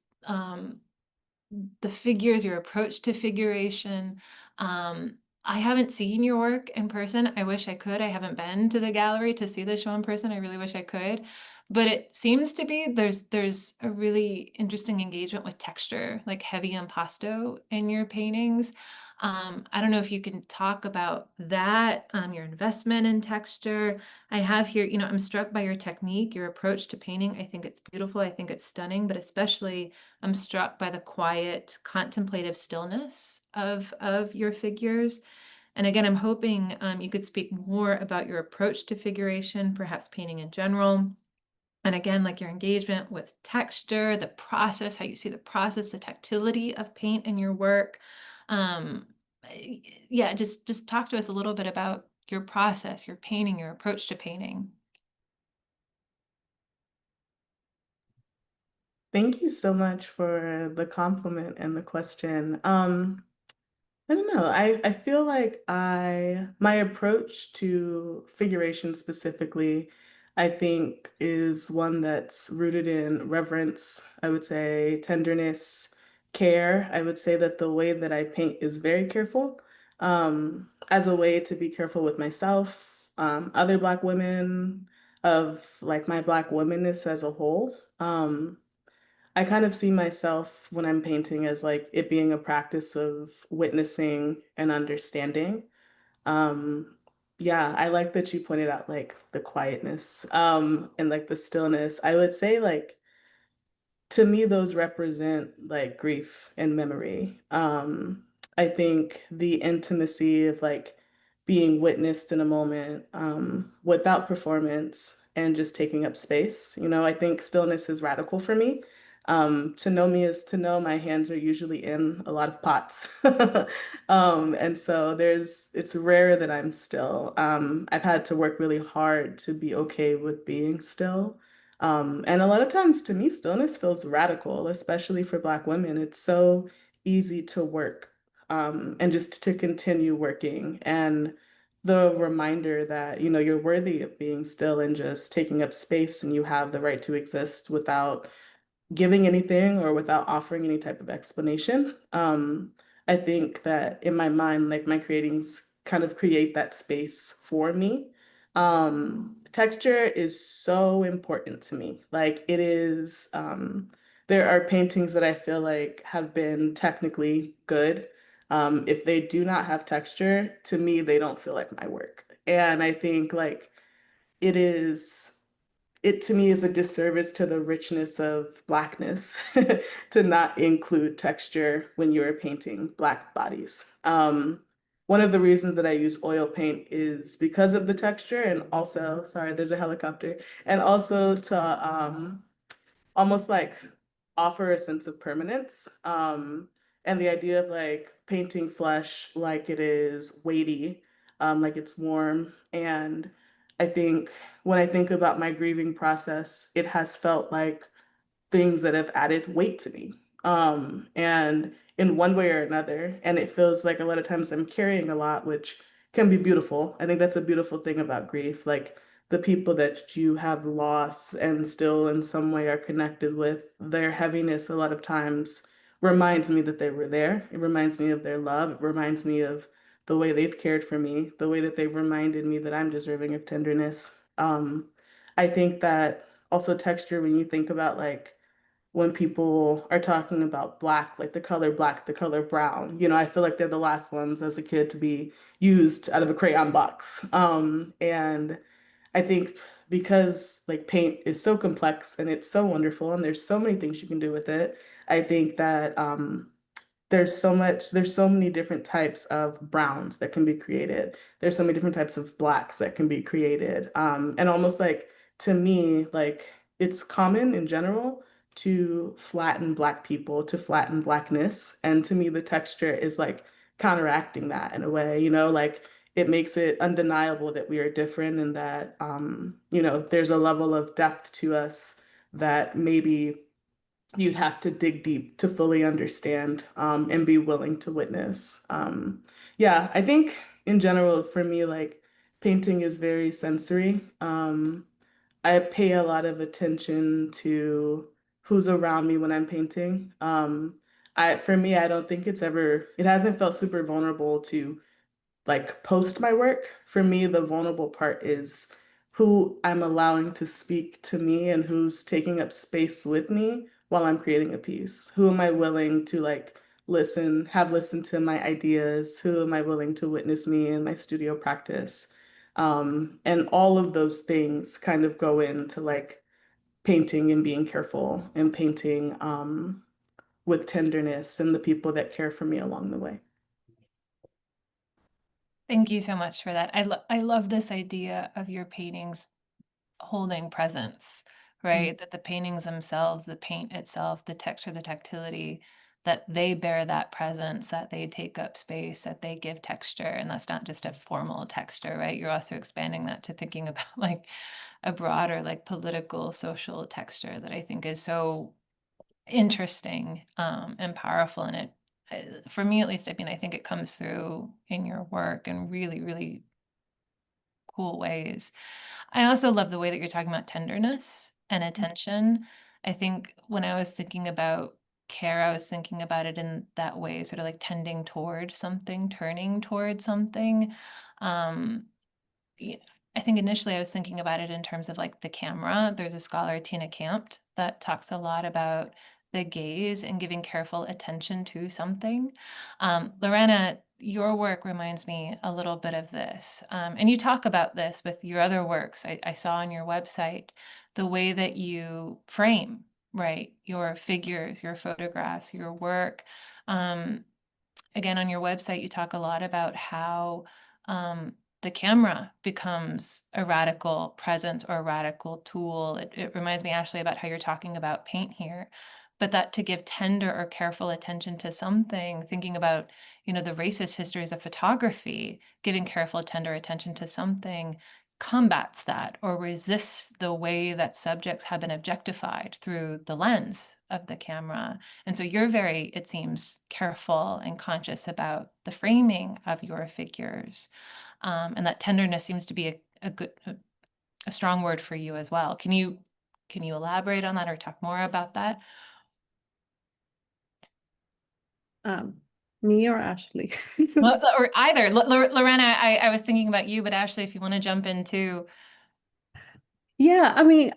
the figures, your approach to figuration. I haven't seen your work in person. I wish I could. I haven't been to the gallery to see the show in person. I really wish I could. But it seems to be there's a really interesting engagement with texture, like heavy impasto in your paintings. I don't know if you can talk about that, your investment in texture. I have here, I'm struck by your technique, your approach to painting. I think it's beautiful. I think it's stunning, but especially I'm struck by the quiet, contemplative stillness of your figures. And again, I'm hoping you could speak more about your approach to figuration, perhaps painting in general. And again, like your engagement with texture, the process, how you see the process, the tactility of paint in your work. Yeah, just talk to us a little bit about your process, your painting, your approach to painting. Thank you so much for the compliment and the question. I don't know. I feel like my approach to figuration specifically, I think is one that's rooted in reverence, I would say tenderness, care. I would say that the way that I paint is very careful, as a way to be careful with myself, other Black women, of like my Black womanness as a whole. I kind of see myself when I'm painting as like it being a practice of witnessing and understanding. Um, yeah, I like that you pointed out like the quietness, and like the stillness. I would say like to me, those represent like grief and memory. I think the intimacy of like being witnessed in a moment, without performance and just taking up space. I think stillness is radical for me. To know me is to know my hands are usually in a lot of pots. And so it's rare that I'm still. I've had to work really hard to be okay with being still. And a lot of times to me, stillness feels radical, especially for Black women. It's so easy to work and just to continue working. And the reminder that, you know, you're worthy of being still and just taking up space and you have the right to exist without giving anything or without offering any type of explanation. I think that in my mind, like my creatings kind of create that space for me. Texture is so important to me. Like it is, there are paintings that I feel like have been technically good. If they do not have texture, to me, they don't feel like my work. And I think like it is it to me is a disservice to the richness of Blackness to not include texture when you're painting Black bodies. One of the reasons that I use oil paint is because of the texture and also, sorry, there's a helicopter, and also to almost like offer a sense of permanence. And the idea of like painting flesh like it is weighty, like it's warm. And I think when I think about my grieving process, it has felt like things that have added weight to me. And in one way or another, and it feels like a lot of times I'm carrying a lot, which can be beautiful. I think that's a beautiful thing about grief. Like the people that you have lost and still in some way are connected with, their heaviness a lot of times reminds me that they were there. It reminds me of their love. It reminds me of the way they've cared for me, the way that they've reminded me that I'm deserving of tenderness. I think that also texture, when you think about like when people are talking about Black, like the color Black, the color brown, you know, I feel like they're the last ones as a kid to be used out of a crayon box. And I think because like paint is so complex and it's so wonderful and there's so many things you can do with it, I think that there's so many different types of browns that can be created. There's so many different types of blacks that can be created. And almost like to me, like it's common in general to flatten Black people, to flatten Blackness. And to me, the texture is like counteracting that in a way, you know, like it makes it undeniable that we are different and that, you know, there's a level of depth to us that maybe you'd have to dig deep to fully understand and be willing to witness. Yeah, I think in general, for me, like painting is very sensory. I pay a lot of attention to who's around me when I'm painting. For me, I don't think it hasn't felt super vulnerable to like post my work. For me, the vulnerable part is who I'm allowing to speak to me and who's taking up space with me while I'm creating a piece. Who am I willing to like have listened to my ideas? Who am I willing to witness me in my studio practice? And all of those things kind of go into like painting and being careful and painting with tenderness and the people that care for me along the way. Thank you so much for that. I love this idea of your paintings holding presence, right? That the paintings themselves, the paint itself, the texture, the tactility, that they bear that presence, that they take up space, that they give texture. And that's not just a formal texture, right? You're also expanding that to thinking about like a broader, like political, social texture that I think is so interesting and powerful. And it, for me at least, I mean, I think it comes through in your work in really, really cool ways. I also love the way that you're talking about tenderness and attention. I think when I was thinking about care, I was thinking about it in that way, sort of like tending toward something, turning toward something. Um, y- I think initially I was thinking about it in terms of like the camera. There's a scholar, Tina Campt, that talks a lot about the gaze and giving careful attention to something. Lorena, your work reminds me a little bit of this. And you talk about this with your other works. I saw on your website the way that you frame, right, your figures, your photographs, your work. Again, on your website, you talk a lot about how the camera becomes a radical presence or a radical tool. It reminds me, Ashley, about how you're talking about paint here, but that to give tender or careful attention to something, thinking about, you know, the racist histories of photography, giving careful, tender attention to something combats that or resists the way that subjects have been objectified through the lens of the camera. And so you're very, it seems, careful and conscious about the framing of your figures. And that tenderness seems to be a strong word for you as well. Can you elaborate on that or talk more about that? Me or Ashley? Or either. Lorena, I was thinking about you, but Ashley, if you want to jump in too. Yeah, I mean,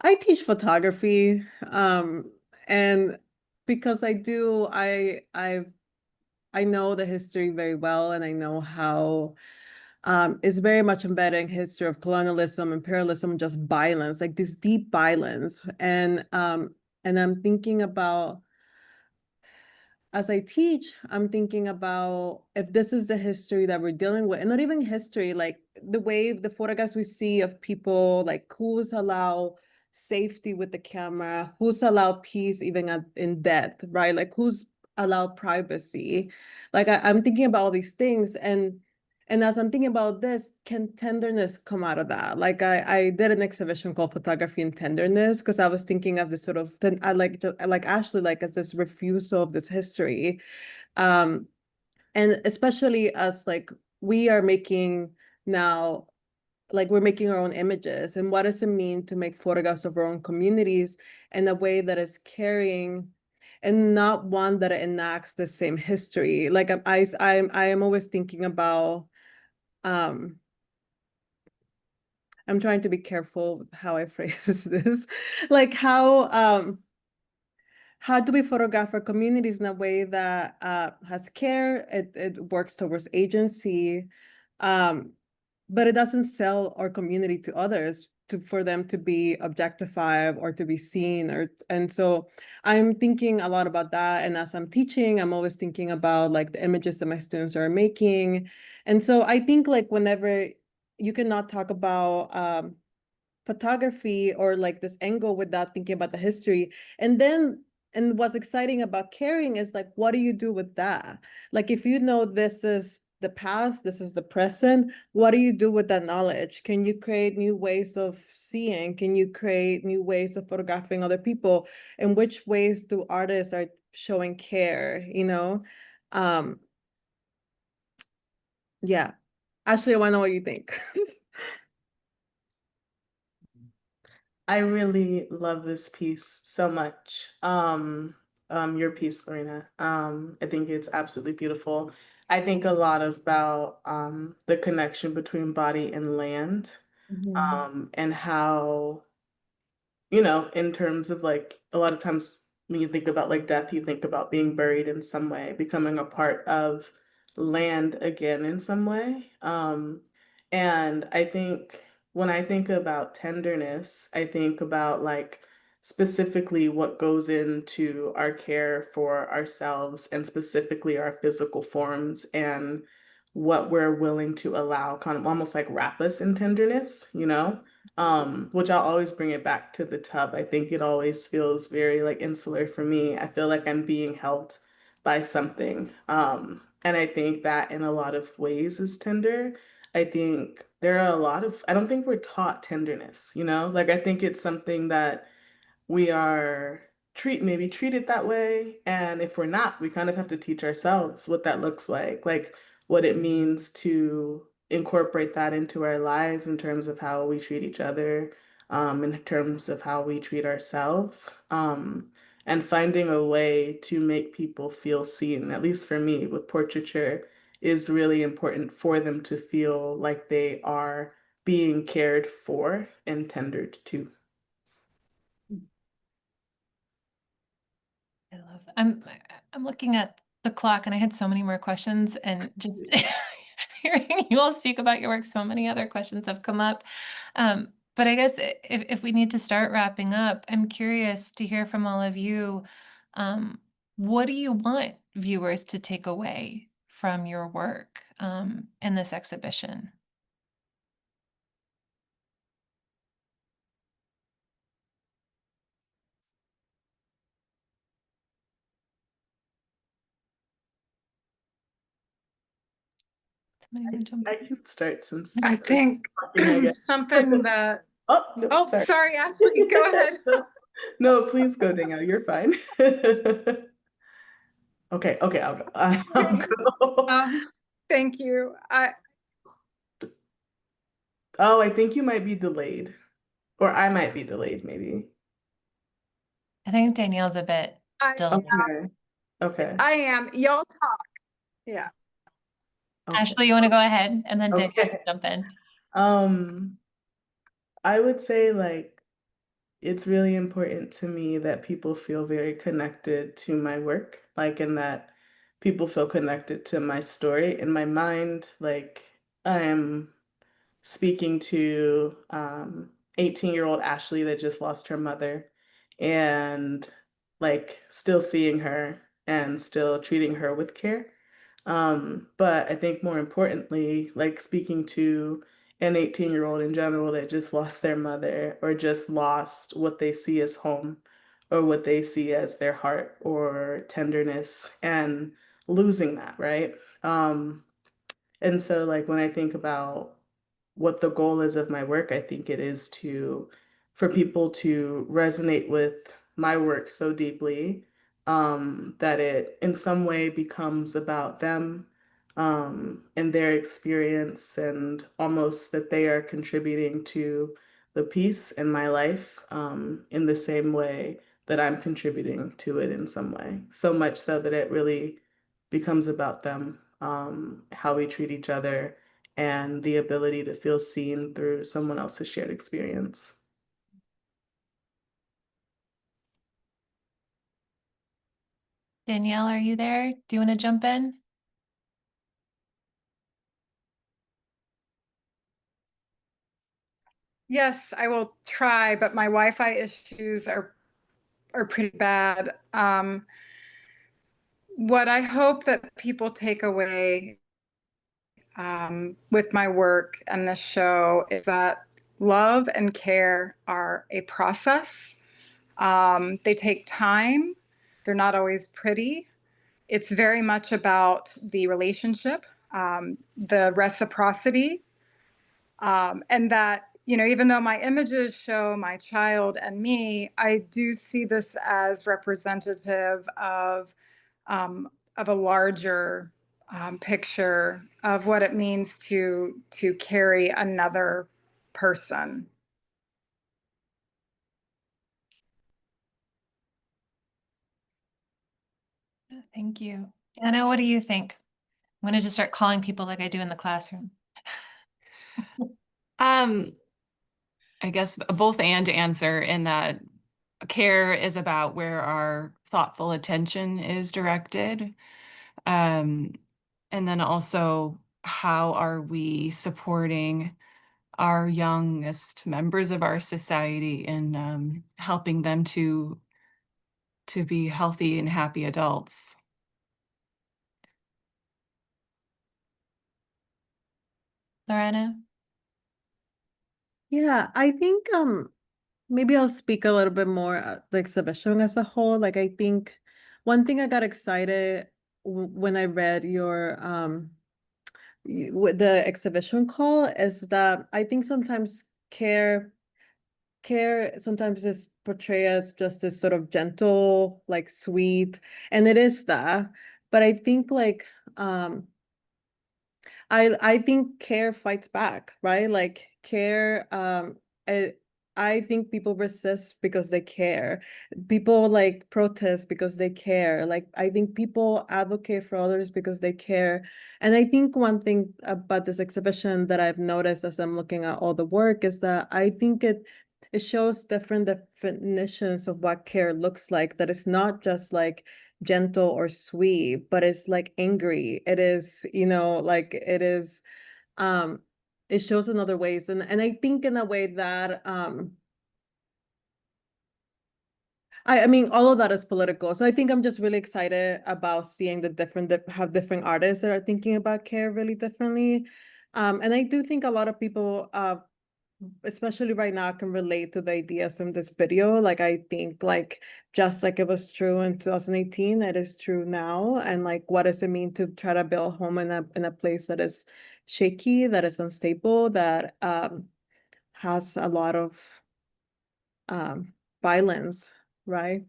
I teach photography, and because I do, I know the history very well, and I know how it's very much embedded in history of colonialism, imperialism, just violence, like this deep violence, and I'm thinking about, as I teach, I'm thinking about if this is the history that we're dealing with, and not even history, like the photographs we see of people, like who's allowed safety with the camera, who's allowed peace even in death, right? Like who's allowed privacy. Like I'm thinking about all these things, and as I'm thinking about this, can tenderness come out of that? Like I did an exhibition called Photography and Tenderness because I was thinking of this sort of, I like Ashley, like as this refusal of this history. Um, and especially as like we are making now, like we're making our own images. And what does it mean to make photographs of our own communities in a way that is carrying and not one that enacts the same history? Like I am always thinking about um I'm trying to be careful with how I phrase this. Like how do we photograph our communities in a way that has care, it works towards agency, um, but it doesn't sell our community to others for them to be objectified or to be seen, and so I'm thinking a lot about that. And as I'm teaching, I'm always thinking about like the images that my students are making. And so I think like whenever you cannot talk about photography or like this angle without thinking about the history. And what's exciting about caring is like, what do you do with that? Like, if you know this is the past, this is the present, what do you do with that knowledge? Can you create new ways of seeing? Can you create new ways of photographing other people? And which ways do artists are showing care, you know? Um, yeah. Ashley, I want to know what you think. I really love this piece so much. Your piece, Lorena. I think it's absolutely beautiful. I think a lot about the connection between body and land, and how, in terms of like a lot of times when you think about like death, you think about being buried in some way, becoming a part of land again in some way. And I think when I think about tenderness, I think about like specifically what goes into our care for ourselves and specifically our physical forms and what we're willing to allow kind of almost like wrap us in tenderness, which I'll always bring it back to the tub. I think it always feels very like insular for me. I feel like I'm being held by something. And I think that in a lot of ways is tender. I think there are a lot of, I don't think we're taught tenderness, like I think it's something that we are maybe treated that way. And if we're not, we kind of have to teach ourselves what that looks like what it means to incorporate that into our lives in terms of how we treat each other, in terms of how we treat ourselves, and finding a way to make people feel seen, at least for me with portraiture, is really important for them to feel like they are being cared for and tendered to. I love that. I'm looking at the clock and I had so many more questions, and just hearing you all speak about your work, so many other questions have come up. But I guess if we need to start wrapping up, I'm curious to hear from all of you. What do you want viewers to take away from your work in this exhibition? Somebody wanna jump I in? can start since I think talking, I guess. something that, Oh, no, oh, sorry, Ashley, go ahead. No, please go, Danielle. You're fine. Okay, I'll go. I'll Okay. go. Thank you. Oh, I think you might be delayed. Or I might be delayed, maybe. I think Danielle's a bit I, delayed. Okay. I am. Y'all talk. Yeah. Okay. Ashley, you want to go ahead and then Danielle Okay. can jump in? I would say like it's really important to me that people feel very connected to my work, like in that people feel connected to my story. In my mind, like I am speaking to 18-year-old Ashley that just lost her mother and like still seeing her and still treating her with care. But I think more importantly, like speaking to an 18-year-old in general that just lost their mother or just lost what they see as home or what they see as their heart or tenderness and losing that, right? And so like when I think about what the goal is of my work, I think it is to for people to resonate with my work so deeply that it in some way becomes about them and their experience and almost that they are contributing to the piece in my life in the same way that I'm contributing to it in some way. So much so that it really becomes about them, how we treat each other, and the ability to feel seen through someone else's shared experience. Danielle, are you there? Do you want to jump in? Yes, I will try, but my Wi-Fi issues are pretty bad. What I hope that people take away with my work and this show is that love and care are a process. They take time. They're not always pretty. It's very much about the relationship, the reciprocity, and that, you know, even though my images show my child and me, I do see this as representative of a larger picture of what it means to carry another person. Thank you. Anna, what do you think? I'm going to just start calling people like I do in the classroom. I guess both and answer in that care is about where our thoughtful attention is directed. And then also, how are we supporting our youngest members of our society in helping them to be healthy and happy adults? Lorena? Yeah, I think maybe I'll speak a little bit more the exhibition as a whole. Like I think one thing I got excited when I read your with the exhibition call is that I think sometimes care sometimes is portrayed as just this sort of gentle, like sweet, and it is that. But I think like I think care fights back, right? Like care, I think people resist because they care. People like protest because they care. Like I think people advocate for others because they care. And I think one thing about this exhibition that I've noticed as I'm looking at all the work is that I think it shows different definitions of what care looks like, that it's not just like gentle or sweet, but it's like angry. It is, like it is, um, it shows in other ways. And I think in a way that I mean, all of that is political. So I think I'm just really excited about seeing how different artists are thinking about care really differently. And I do think a lot of people especially right now, I can relate to the ideas in this video. Like, I think like just like it was true in 2018, it is true now. And like, what does it mean to try to build a home in a place that is shaky, that is unstable, that has a lot of violence, right?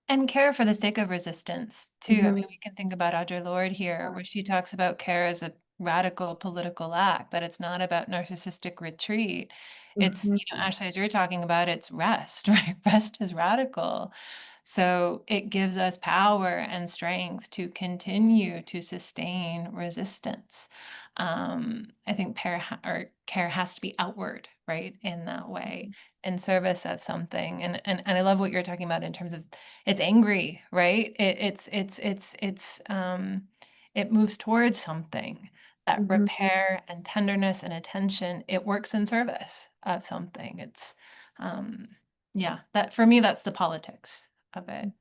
And care for the sake of resistance, too. I Mhm. mean, we can think about Audre Lorde here, where she talks about care as a radical political act, that it's not about narcissistic retreat. It's, Mhm. actually, as you're talking about, it's rest, right? Rest is radical. So it gives us power and strength to continue to sustain resistance. I think care has to be outward, right, in that way, in service of something. And I love what you're talking about in terms of it's angry, right? It moves towards something. That Mhm. repair and tenderness and attention, it works in service of something. It's yeah, that for me, that's the politics of it.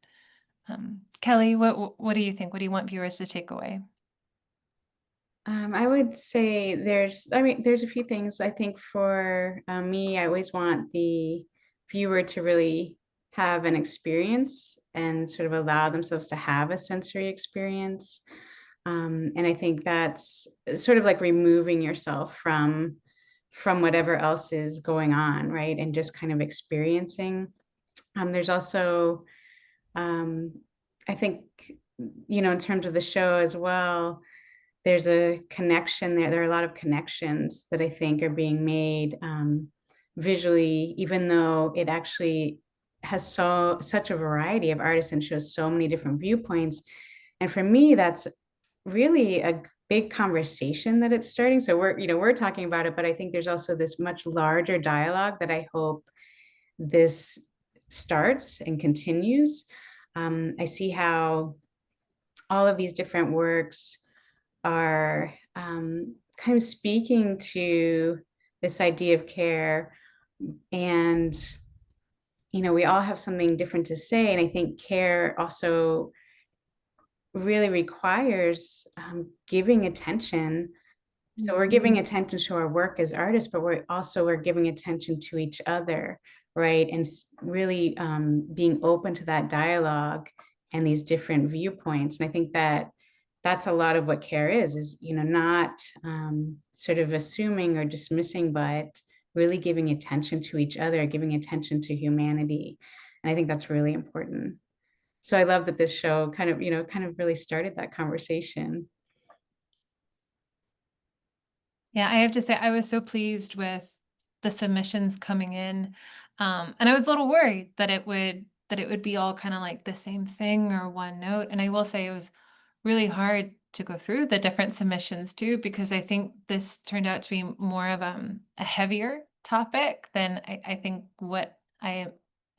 Kelly, what do you think? What do you want viewers to take away? I would say there's a few things. I think for me, I always want the viewer to really have an experience and sort of allow themselves to have a sensory experience. And I think that's sort of like removing yourself from whatever else is going on, right? And just kind of experiencing. There's also, I think, in terms of the show as well, there's a connection there. There are a lot of connections that I think are being made visually, even though it actually has such a variety of artists and shows so many different viewpoints. And for me, that's really a big conversation that it's starting. So we're talking about it, but I think there's also this much larger dialogue that I hope this starts and continues. I see how all of these different works are kind of speaking to this idea of care. And, we all have something different to say. And I think care also really requires giving attention. So we're giving attention to our work as artists, but we're giving attention to each other, right? And really being open to that dialogue and these different viewpoints. And I think that that's a lot of what care is, not sort of assuming or dismissing, but really giving attention to each other, giving attention to humanity. And I think that's really important. So I love that this show kind of really started that conversation. Yeah, I have to say I was so pleased with the submissions coming in. And I was a little worried that it would be all kind of like the same thing or one note. And I will say it was really hard to go through the different submissions too, because I think this turned out to be more of a heavier topic than I think what I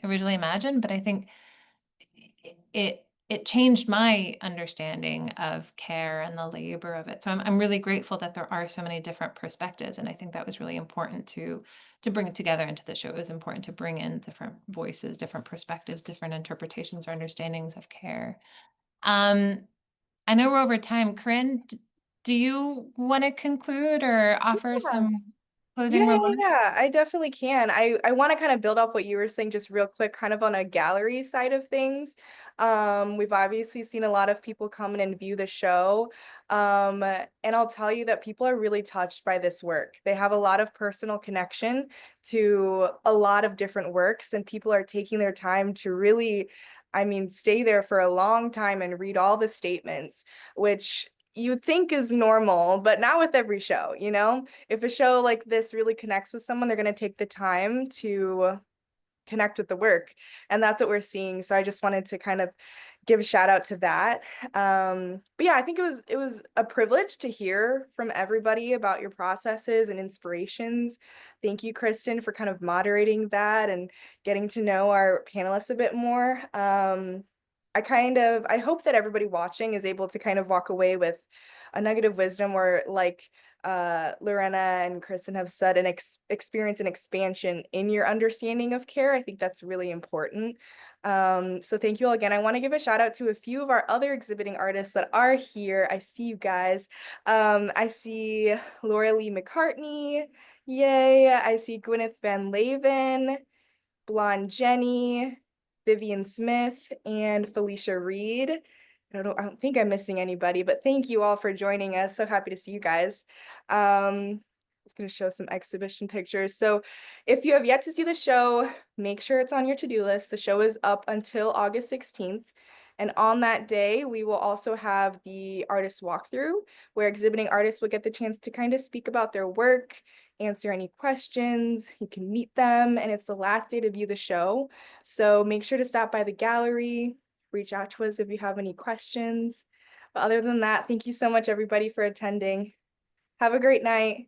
originally imagined. But I think it changed my understanding of care and the labor of it. So I'm really grateful that there are so many different perspectives, and I think that was really important to bring it together into the show. It was important to bring in different voices, different perspectives, different interpretations or understandings of care. I know we're over time. Corinne, do you want to conclude or offer some closing remarks? Yeah, I definitely can. I want to kind of build off what you were saying just real quick, kind of on a gallery side of things. We've obviously seen a lot of people come in and view the show. And I'll tell you that people are really touched by this work. They have a lot of personal connection to a lot of different works, and people are taking their time to really, I mean, stay there for a long time and read all the statements, which you think is normal, but not with every show, If a show like this really connects with someone, they're going to take the time to connect with the work. And that's what we're seeing. So I just wanted to kind of give a shout out to that. But yeah, I think it was a privilege to hear from everybody about your processes and inspirations. Thank you, Kristen, for kind of moderating that and getting to know our panelists a bit more. I hope that everybody watching is able to kind of walk away with a nugget of wisdom where, like Lorena and Kristen have said, an experience and expansion in your understanding of care. I think that's really important. So thank you all again. I want to give a shout out to a few of our other exhibiting artists that are here. I see you guys. I see Laura Lee McCartney. Yay. I see Gwyneth Van Laven, Blonde Jenny, Vivian Smith, and Felicia Reed. I don't think I'm missing anybody, but thank you all for joining us. So happy to see you guys. I'm just going to show some exhibition pictures. So if you have yet to see the show, make sure it's on your to-do list. The show is up until August 16th. And on that day, we will also have the artist walkthrough, where exhibiting artists will get the chance to kind of speak about their work, answer any questions, you can meet them, and it's the last day to view the show. So make sure to stop by the gallery, reach out to us if you have any questions. But other than that, thank you so much, everybody, for attending. Have a great night.